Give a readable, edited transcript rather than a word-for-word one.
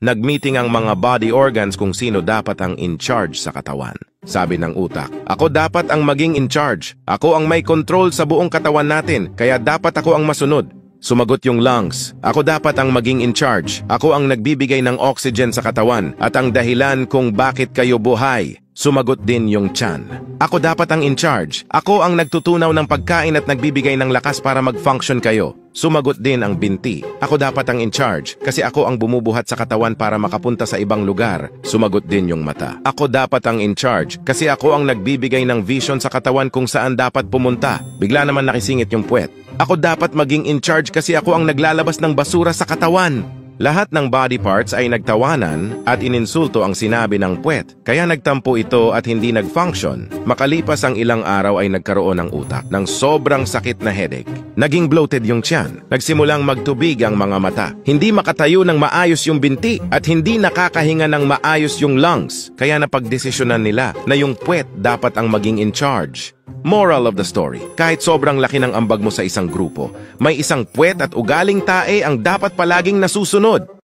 Nagmeeting ang mga body organs kung sino dapat ang in charge sa katawan. Sabi ng utak, ako dapat ang maging in charge. Ako ang may control sa buong katawan natin, kaya dapat ako ang masunod. Sumagot yung lungs, ako dapat ang maging in charge. Ako ang nagbibigay ng oxygen sa katawan at ang dahilan kung bakit kayo buhay. Sumagot din yung tiyan. Ako dapat ang in charge. Ako ang nagtutunaw ng pagkain at nagbibigay ng lakas para mag-function kayo. Sumagot din ang binti. Ako dapat ang in charge kasi ako ang bumubuhat sa katawan para makapunta sa ibang lugar. Sumagot din yung mata. Ako dapat ang in charge kasi ako ang nagbibigay ng vision sa katawan kung saan dapat pumunta. Bigla naman nakisingit yung puwet. Ako dapat maging in charge kasi ako ang naglalabas ng basura sa katawan. Lahat ng body parts ay nagtawanan at ininsulto ang sinabi ng puwet. Kaya nagtampo ito at hindi nag-function. Makalipas ang ilang araw ay nagkaroon ng utak ng sobrang sakit na headache. Naging bloated yung tiyan. Nagsimulang magtubig ang mga mata. Hindi makatayo ng maayos yung binti at hindi nakakahinga ng maayos yung lungs. Kaya napagdesisyonan nila na yung puwet dapat ang maging in charge. Moral of the story, kahit sobrang laki ng ambag mo sa isang grupo, may isang puwet at ugaling tae ang dapat palaging nasusunod.